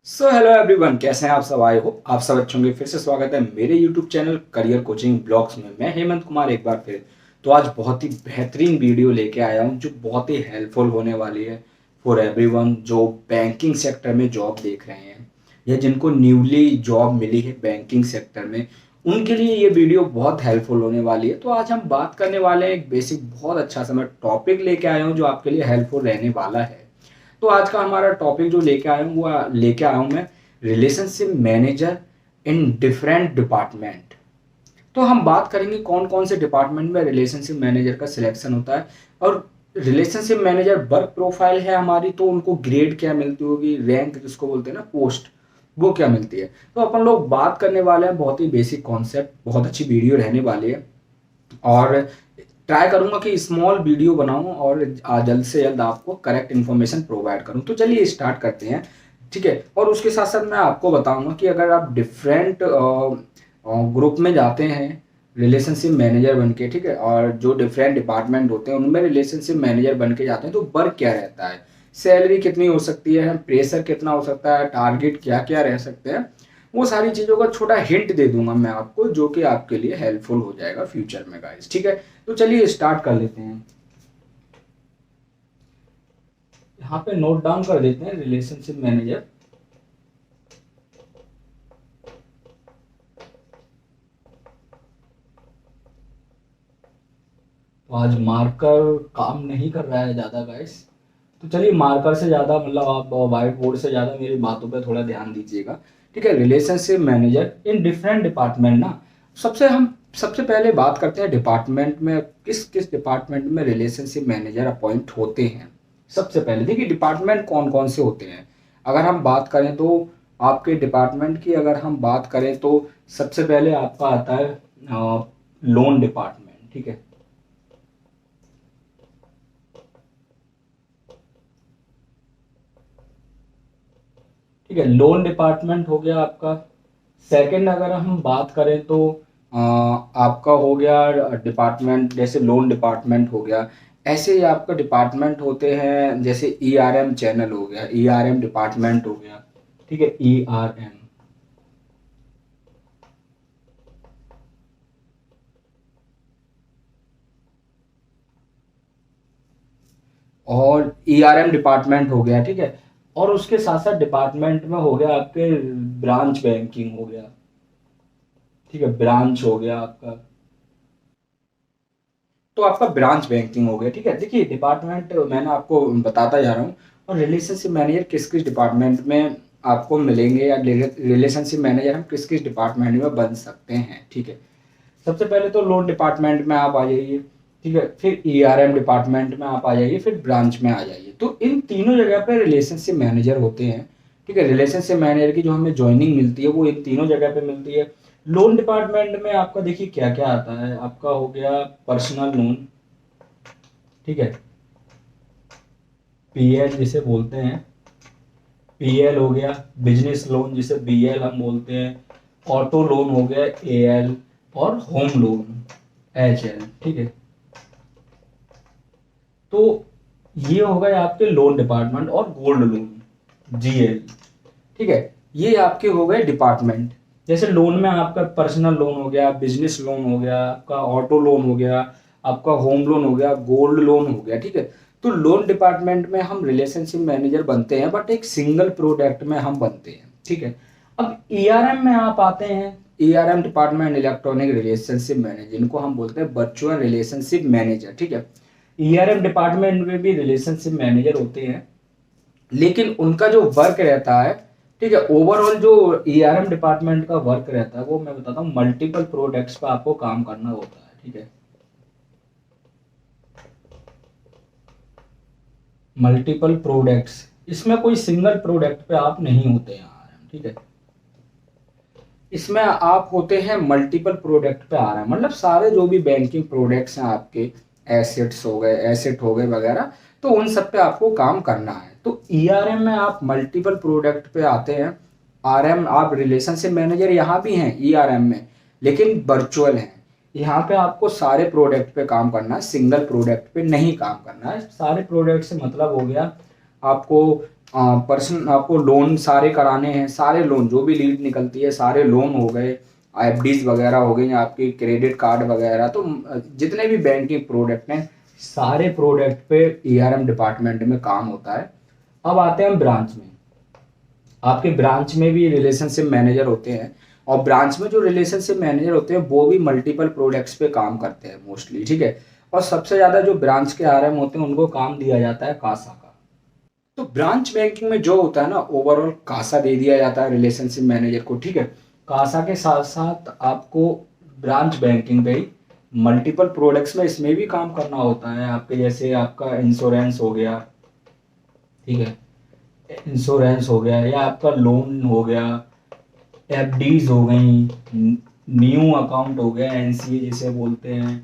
So hello everyone, कैसे हैं आप सब? आए हो आप सब अच्छे होंगे। फिर से स्वागत है मेरे YouTube channel career coaching blogs में। मैं हेमंत कुमार एक बार फिर तो आज बहुत ही बेहतरीन वीडियो लेके आया हूं जो बहुत ही हेल्पफुल होने वाली है फॉर एवरीवन जो बैंकिंग सेक्टर में जॉब देख रहे हैं या जिनको न्यूली जॉब मिली है बैंकिंग सेक्टर में। उनके लिए ये वीडियो बहुत हेल्पफुल होने वाली है। तो आज हम बात करने वाले हैं एक बेसिक बहुत अच्छा सा मैं टॉपिक लेके आया हूँ जो आपके लिए हेल्पफुल रहने वाला है। तो आज का हमारा टॉपिक जो लेके आया हूँ मैं, relationship manager in different department. तो हम बात करेंगे कौन कौन से डिपार्टमेंट में रिलेशनशिप मैनेजर का सिलेक्शन होता है, और रिलेशनशिप मैनेजर वर्क प्रोफाइल है हमारी तो उनको ग्रेड क्या मिलती होगी, रैंक जिसको बोलते हैं ना, पोस्ट, वो क्या मिलती है। तो अपन लोग बात करने वाले हैं बहुत ही बेसिक कॉन्सेप्ट। बहुत अच्छी वीडियो रहने वाली है और ट्राई करूंगा कि स्मॉल वीडियो बनाऊं और जल्द से जल्द आपको करेक्ट इन्फॉर्मेशन प्रोवाइड करूं। तो चलिए स्टार्ट करते हैं, ठीक है। और उसके साथ साथ मैं आपको बताऊंगा कि अगर आप डिफरेंट ग्रुप में जाते हैं रिलेशनशिप मैनेजर बन के, ठीक है, और जो डिफरेंट डिपार्टमेंट होते हैं उनमें रिलेशनशिप मैनेजर बन के जाते हैं तो वर्क क्या रहता है, सैलरी कितनी हो सकती है, प्रेशर कितना हो सकता है, टारगेट क्या क्या रह सकते हैं, वो सारी चीज़ों का छोटा हिंट दे दूंगा मैं आपको जो कि आपके लिए हेल्पफुल हो जाएगा फ्यूचर में गाइस, ठीक है। तो चलिए स्टार्ट कर लेते हैं। यहाँ पे नोट डाउन कर देते हैं रिलेशनशिप मैनेजर। तो आज मार्कर काम नहीं कर रहा है ज़्यादा गाइस, तो चलिए मार्कर से ज़्यादा मतलब आप व्हाइट बोर्ड से ज़्यादा मेरी बातों पे थोड़ा ध्यान दीजिएगा, ठीक है। Relationship manager in different department ना, सबसे पहले बात करते हैं डिपार्टमेंट में किस किस डिपार्टमेंट में रिलेशनशिप मैनेजर अपॉइंट होते हैं। सबसे पहले देखिए डिपार्टमेंट कौन कौन से होते हैं। अगर हम बात करें तो आपके डिपार्टमेंट की अगर हम बात करें तो सबसे पहले आपका आता है लोन डिपार्टमेंट, ठीक है। ठीक है, लोन डिपार्टमेंट हो गया आपका। सेकंड अगर हम बात करें तो आपका हो गया डिपार्टमेंट, जैसे लोन डिपार्टमेंट हो गया। ऐसे ही आपका डिपार्टमेंट होते हैं जैसे ईआरएम चैनल हो गया, ईआरएम डिपार्टमेंट हो गया, ठीक है, ईआरएम। और ईआरएम डिपार्टमेंट हो गया, ठीक है। और उसके साथ साथ डिपार्टमेंट में हो गया आपके ब्रांच बैंकिंग हो गया, ठीक है, ब्रांच हो गया आपका। तो आपका ब्रांच बैंकिंग हो गया, ठीक है। देखिए डिपार्टमेंट मैंने आपको बताता जा रहा हूँ, और रिलेशनशिप मैनेजर किस किस डिपार्टमेंट में आपको मिलेंगे, या रिलेशनशिप मैनेजर हम किस किस डिपार्टमेंट में बन सकते हैं, ठीक है। सबसे पहले तो लोन डिपार्टमेंट में आप आ जाइए, ठीक है, फिर ईआरएम डिपार्टमेंट में आप आ जाइए, फिर ब्रांच में आ जाइए। तो इन तीनों जगह पे रिलेशनशिप मैनेजर होते हैं, ठीक है। रिलेशनशिप मैनेजर की जो हमें ज्वाइनिंग मिलती है वो इन तीनों जगह पे मिलती है। लोन डिपार्टमेंट में आपका देखिए क्या क्या आता है। आपका हो गया पर्सनल लोन, ठीक है, पीएल जिसे बोलते हैं, पीएल हो गया। बिजनेस लोन जिसे बीएल हम बोलते हैं। ऑटो लोन हो गया एएल। और होम लोन एचएल, ठीक है। तो ये हो गए आपके लोन डिपार्टमेंट। और गोल्ड लोन जीएल, ठीक है, ये आपके हो गए डिपार्टमेंट। जैसे लोन में आपका पर्सनल लोन हो गया, बिजनेस लोन हो गया, आपका ऑटो लोन हो गया, आपका होम लोन हो गया, गोल्ड लोन हो गया, ठीक है। तो लोन डिपार्टमेंट में हम रिलेशनशिप मैनेजर बनते हैं, बट एक सिंगल प्रोडक्ट में हम बनते हैं, ठीक है। अब ईआरएम में आप आते हैं, ERM department electronic relationship manager, इनको हम बोलते हैं वर्चुअल रिलेशनशिप मैनेजर, ठीक है। ईआरएम डिपार्टमेंट में भी रिलेशनशिप मैनेजर होते हैं, लेकिन उनका जो वर्क रहता है, ठीक है, ओवरऑल जो ईआरएम डिपार्टमेंट का वर्क रहता है वो मैं बताता हूँ, मल्टीपल प्रोडक्ट्स पे आपको काम करना होता है, ठीक है। मल्टीपल प्रोडक्ट्स, इसमें कोई सिंगल प्रोडक्ट पे आप नहीं होते हैं आरएम, ठीक है। इसमें आप होते हैं मल्टीपल प्रोडक्ट पे आ रहा है, मतलब सारे जो भी बैंकिंग प्रोडक्ट्स हैं आपके, एसेट हो गए वगैरह, तो उन सब पे आपको काम करना है। तो ईआरएम में आप मल्टीपल प्रोडक्ट पे आते हैं। आरएम आप रिलेशनशिप मैनेजर यहाँ भी हैं ईआरएम में, लेकिन वर्चुअल हैं। यहाँ पे आपको सारे प्रोडक्ट पे काम करना है, सिंगल प्रोडक्ट पे नहीं काम करना है। सारे प्रोडक्ट से मतलब हो गया आपको पर्सन आपको लोन सारे कराने हैं, सारे लोन जो भी लीड निकलती है सारे लोन हो गए, एफडीज वगैरह हो गई, आपके क्रेडिट कार्ड वगैरह, तो जितने भी बैंकिंग प्रोडक्ट हैं सारे प्रोडक्ट पे ईआरएम डिपार्टमेंट में काम होता है। अब आते हैं हम ब्रांच में। आपके ब्रांच में भी रिलेशनशिप मैनेजर होते हैं, और ब्रांच में जो रिलेशनशिप मैनेजर होते हैं वो भी मल्टीपल प्रोडक्ट्स पे काम करते हैं मोस्टली, ठीक है। और सबसे ज़्यादा जो ब्रांच के आरएम होते हैं उनको काम दिया जाता है कासा का। तो ब्रांच बैंकिंग में जो होता है ना, ओवरऑल कासा दे दिया जाता है रिलेशनशिप मैनेजर को, ठीक है। कासा के साथ साथ आपको ब्रांच बैंकिंग पे ही मल्टीपल प्रोडक्ट्स में इसमें भी काम करना होता है आपके, जैसे आपका इंश्योरेंस हो गया, ठीक है, इंश्योरेंस हो गया, या आपका लोन हो गया, एफडीज हो गई, न्यू अकाउंट हो गया, एनसीए जिसे बोलते हैं,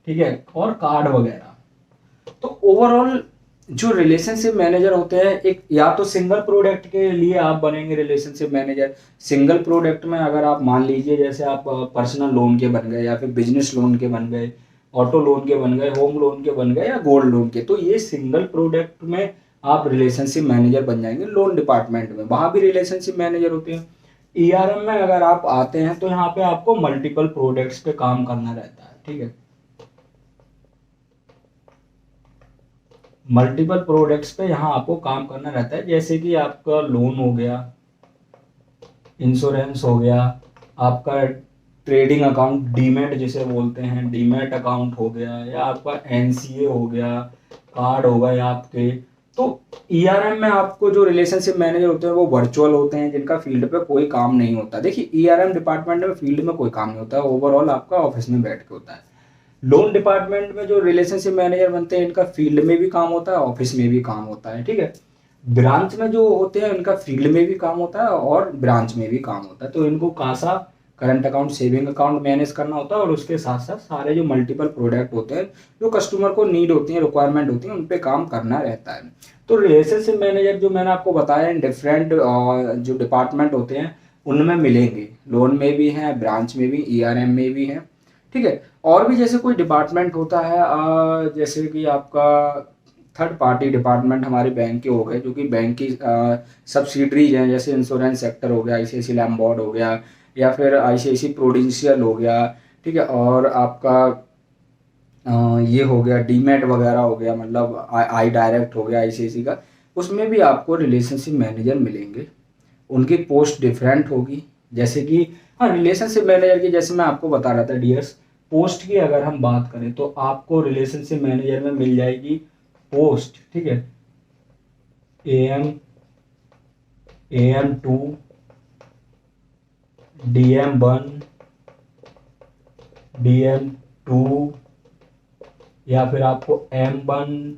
ठीक है, और कार्ड वगैरह। तो ओवरऑल जो रिलेशनशिप मैनेजर होते हैं, एक या तो सिंगल प्रोडक्ट के लिए आप बनेंगे रिलेशनशिप मैनेजर। सिंगल प्रोडक्ट में अगर आप मान लीजिए जैसे आप पर्सनल लोन के बन गए, या फिर बिजनेस लोन के बन गए, ऑटो लोन के बन गए, होम लोन के बन गए, या गोल्ड लोन के, तो ये सिंगल प्रोडक्ट में आप रिलेशनशिप मैनेजर बन जाएंगे। लोन डिपार्टमेंट में वहां भी रिलेशनशिप मैनेजर होते हैं। ईआरएम में अगर आप आते हैं तो यहाँ पे आपको मल्टीपल प्रोडक्ट्स पे काम करना रहता है, ठीक है। मल्टीपल प्रोडक्ट्स पे यहाँ आपको काम करना रहता है, जैसे कि आपका लोन हो गया, इंश्योरेंस हो गया, आपका ट्रेडिंग अकाउंट डीमैट जिसे बोलते हैं, डीमैट अकाउंट हो गया, या आपका एनसीए हो गया, कार्ड हो गए आपके। तो ईआरएम में आपको जो रिलेशनशिप मैनेजर होते हैं वो वर्चुअल होते हैं, जिनका फील्ड पे कोई काम नहीं होता। देखिए ईआरएम डिपार्टमेंट में फील्ड में कोई काम नहीं होता है, ओवरऑल आपका ऑफिस में बैठ के होता है। लोन डिपार्टमेंट में जो रिलेशनशिप मैनेजर बनते हैं इनका फील्ड में भी काम होता है, ऑफिस में भी काम होता है, ठीक है। ब्रांच में जो होते हैं इनका फील्ड में भी काम होता है और ब्रांच में भी काम होता है। तो इनको CASA, current account, saving account manage करना होता है, और उसके साथ साथ सारे जो मल्टीपल प्रोडक्ट होते हैं जो कस्टमर को नीड होती है, रिक्वायरमेंट होती है, उन पे काम करना रहता है। तो रिलेशनशिप मैनेजर जो मैंने आपको बताया डिफरेंट जो डिपार्टमेंट होते हैं उनमें मिलेंगे, लोन में भी हैं, ब्रांच में भी, ईआरएम में भी हैं, ठीक है। और भी जैसे कोई डिपार्टमेंट होता है जैसे कि आपका थर्ड पार्टी डिपार्टमेंट हमारे बैंक के हो गए, जो कि बैंक की सब्सिडरीज हैं, जैसे इंश्योरेंस सेक्टर हो गया, आईसीआईसी लैम्बॉर्ड हो गया, या फिर आईसीआईसी प्रूडेंशियल हो गया, ठीक है। और आपका ये हो गया डीमैट वगैरह हो गया, मतलब आई डायरेक्ट हो गया आईसीआईसी का। उसमें भी आपको रिलेशनशिप मैनेजर मिलेंगे, उनकी पोस्ट डिफरेंट होगी। जैसे कि हाँ, रिलेशनशिप मैनेजर की जैसे मैं आपको बता रहा था डियर्स, पोस्ट की अगर हम बात करें तो आपको रिलेशनशिप मैनेजर में मिल जाएगी पोस्ट, ठीक है, AM2, DM1, DM2, या फिर आपको M1,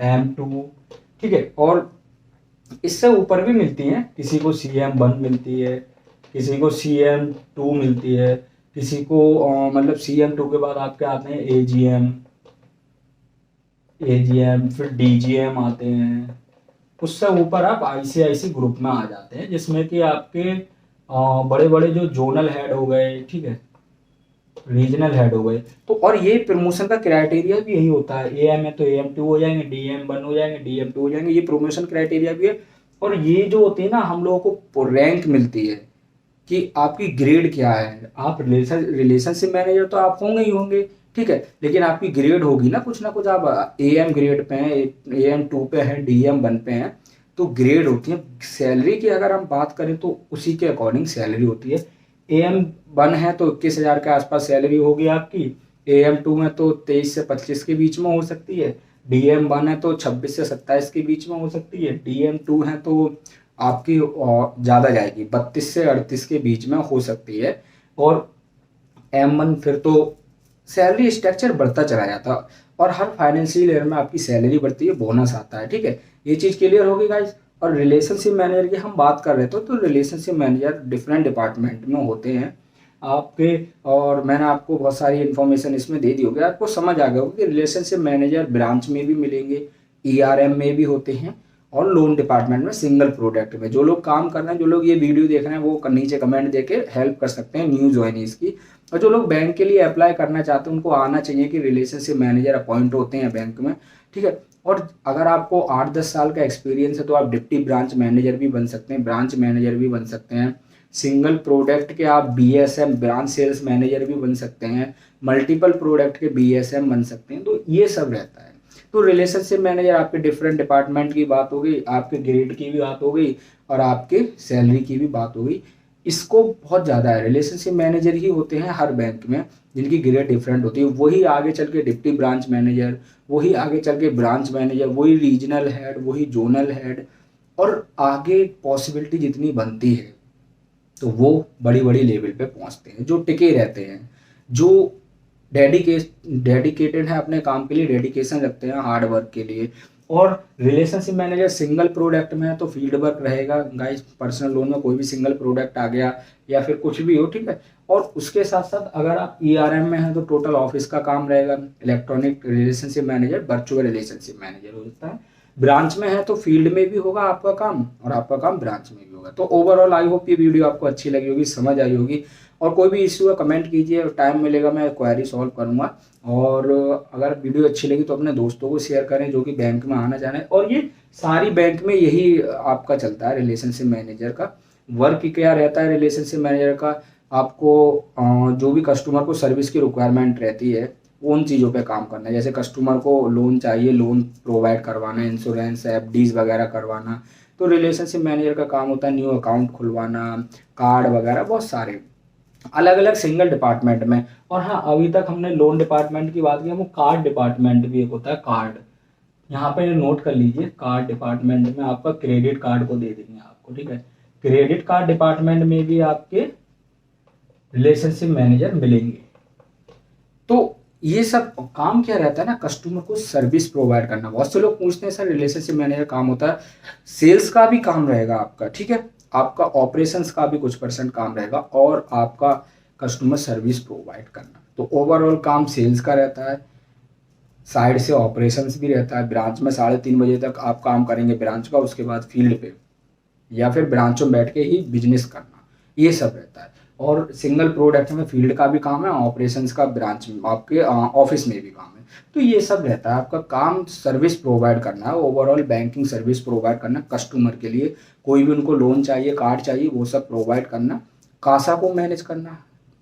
M2, ठीक है। और इससे ऊपर भी मिलती हैं, किसी को CM1 मिलती है, किसी को CM2 मिलती है, किसी को मतलब CM2 के बाद आपके आते हैं AGM, फिर DGM आते हैं। उससे ऊपर आप ICIC ग्रुप में आ जाते हैं, जिसमें कि आपके बड़े बड़े जो जोनल हेड हो गए, ठीक है, रीजनल हेड हो गए। तो और ये प्रमोशन का क्राइटेरिया भी यही होता है, AM है तो AM2 हो जाएंगे, DM1 हो जाएंगे, DM2 हो जाएंगे, ये प्रमोशन क्राइटेरिया भी है। और ये जो होती है ना, हम लोगों को रैंक मिलती है कि आपकी ग्रेड क्या है। आप रिलेशनशिप मैनेजर तो आप होंगे ही होंगे, ठीक है, लेकिन आपकी ग्रेड होगी ना कुछ आप AM ग्रेड पे हैं, AM2 पे हैं, DM1 पे हैं, तो ग्रेड होती है। सैलरी की अगर हम बात करें तो उसी के अकॉर्डिंग सैलरी होती है। AM1 है तो 21,000 के आसपास सैलरी होगी आपकी, AM2 में तो 23 से 25 के बीच में हो सकती है, DM1 है तो 26 से 27 के बीच में हो सकती है, DM2 है तो आपकी ज़्यादा जाएगी, 32 से 38 के बीच में हो सकती है। और M1 फिर तो सैलरी स्ट्रक्चर बढ़ता चला जाता है, और हर फाइनेंशियल ईयर में आपकी सैलरी बढ़ती है, बोनस आता है, ठीक है। ये चीज़ क्लियर होगी गाइस। और रिलेशनशिप मैनेजर की हम बात कर रहे थे, तो रिलेशनशिप मैनेजर डिफरेंट डिपार्टमेंट में होते हैं आपके, और मैंने आपको बहुत सारी इन्फॉर्मेशन इसमें दे दी होगी, आपको समझ आ गया होगा कि रिलेशनशिप मैनेजर ब्रांच में भी मिलेंगे, ईआरएम में भी होते हैं, और लोन डिपार्टमेंट में सिंगल प्रोडक्ट में। जो लोग काम कर रहे हैं, जो लोग ये वीडियो देख रहे हैं, वो नीचे कमेंट देके हेल्प कर सकते हैं न्यू ज्वाइनीज की। और जो लोग बैंक के लिए अप्लाई करना चाहते हैं उनको आना चाहिए कि रिलेशनशिप मैनेजर अपॉइंट होते हैं बैंक में, ठीक है। और अगर आपको 8-10 साल का एक्सपीरियंस है तो आप डिप्टी ब्रांच मैनेजर भी बन सकते हैं, ब्रांच मैनेजर भी बन सकते हैं, सिंगल प्रोडक्ट के आप बीएसएम ब्रांच सेल्स मैनेजर भी बन सकते हैं, मल्टीपल प्रोडक्ट के बीएसएम बन सकते हैं। तो ये सब रहता है। तो रिलेशनशिप मैनेजर आपके डिफरेंट डिपार्टमेंट की बात हो गई, आपके ग्रेड की भी बात हो गई और आपके सैलरी की भी बात हो गई। इसको बहुत ज़्यादा है, रिलेशनशिप मैनेजर ही होते हैं हर बैंक में जिनकी ग्रेड डिफरेंट होती है। वही आगे चल के डिप्टी ब्रांच मैनेजर, वही आगे चल के ब्रांच मैनेजर, वही रीजनल हेड, वही जोनल हेड, और आगे पॉसिबिलिटी जितनी बनती है तो वो बड़ी बड़ी लेवल पे पहुंचते हैं, जो टिके रहते हैं, जो डेडिकेटेड है अपने काम के लिए, डेडिकेशन रखते हैं हार्ड वर्क के लिए। और रिलेशनशिप मैनेजर सिंगल प्रोडक्ट में है तो फील्ड वर्क रहेगा गाइस, पर्सनल लोन में कोई भी सिंगल प्रोडक्ट आ गया या फिर कुछ भी हो, ठीक है। और उसके साथ साथ अगर आप ईआरएम में हैं तो टोटल ऑफिस का काम रहेगा। Electronic relationship manager virtual relationship manager हो जाता है। ब्रांच में है तो फील्ड में भी होगा आपका काम और आपका काम ब्रांच में भी होगा। तो ओवरऑल आई होप ये वीडियो आपको अच्छी लगी होगी, समझ आई होगी। और कोई भी इश्यू है कमेंट कीजिए, टाइम मिलेगा मैं क्वेरी सॉल्व करूंगा। और अगर वीडियो अच्छी लगी तो अपने दोस्तों को शेयर करें जो कि बैंक में आना चाह रहे हैं। और ये सारी बैंक में यही आपका चलता है, रिलेशनशिप मैनेजर का वर्क क्या रहता है। रिलेशनशिप मैनेजर का आपको जो भी कस्टमर को सर्विस की रिक्वायरमेंट रहती है उन चीज़ों पे काम करना है। जैसे कस्टमर को लोन चाहिए, लोन प्रोवाइड करवाना, इंश्योरेंस एफडीज वगैरह करवाना, तो रिलेशनशिप मैनेजर का काम होता है न्यू अकाउंट खुलवाना, कार्ड वगैरह, बहुत सारे अलग अलग सिंगल डिपार्टमेंट में। और हाँ, अभी तक हमने लोन डिपार्टमेंट की बात की, वो कार्ड डिपार्टमेंट भी एक होता है, कार्ड। यहाँ पे नोट कर लीजिए, कार्ड डिपार्टमेंट में आपका क्रेडिट कार्ड को दे देंगे आपको, ठीक है। क्रेडिट कार्ड डिपार्टमेंट में भी आपके रिलेशनशिप मैनेजर मिलेंगे। तो ये सब काम क्या रहता है ना, कस्टमर को सर्विस प्रोवाइड करना। बहुत से लोग पूछते हैं सर रिलेशनशिप मैनेजर काम होता है, सेल्स का भी काम रहेगा आपका, ठीक है, आपका ऑपरेशंस का भी कुछ परसेंट काम रहेगा और आपका कस्टमर सर्विस प्रोवाइड करना। तो ओवरऑल काम सेल्स का रहता है, साइड से ऑपरेशंस भी रहता है। ब्रांच में 3:30 बजे तक आप काम करेंगे ब्रांच का, उसके बाद फील्ड पे या फिर ब्रांचों में बैठ के ही बिजनेस करना, ये सब रहता है। और सिंगल प्रोडक्ट में फील्ड का भी काम है, ऑपरेशंस का ब्रांच में आपके ऑफिस में भी काम है। तो ये सब रहता है, आपका काम सर्विस प्रोवाइड करना है, ओवरऑल बैंकिंग सर्विस प्रोवाइड करना कस्टमर के लिए। कोई भी उनको लोन चाहिए, कार्ड चाहिए, वो सब प्रोवाइड करना, कासा को मैनेज करना,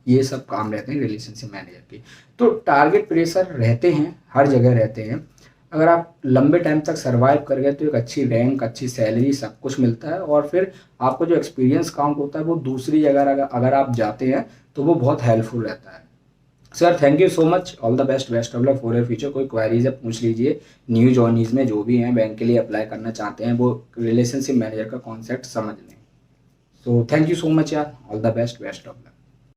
ये सब काम रहते हैं रिलेशनशिप मैनेजर की। तो टारगेट प्रेशर रहते हैं, हर जगह रहते हैं। अगर आप लंबे टाइम तक सर्वाइव कर गए तो एक अच्छी रैंक, अच्छी सैलरी, सब कुछ मिलता है। और फिर आपको जो एक्सपीरियंस काउंट होता है वो दूसरी जगह अगर आप जाते हैं तो वो बहुत हेल्पफुल रहता है। Sir thank you so much, all the best, best of luck for your future. कोई क्वेरीज है पूछ लीजिए, न्यू जॉइनीज में जो भी हैं बैंक के लिए अप्लाई करना चाहते हैं वो रिलेशनशिप मैनेजर का कॉन्सेप्ट समझ लें। So thank you so much यार, all the best, best of luck.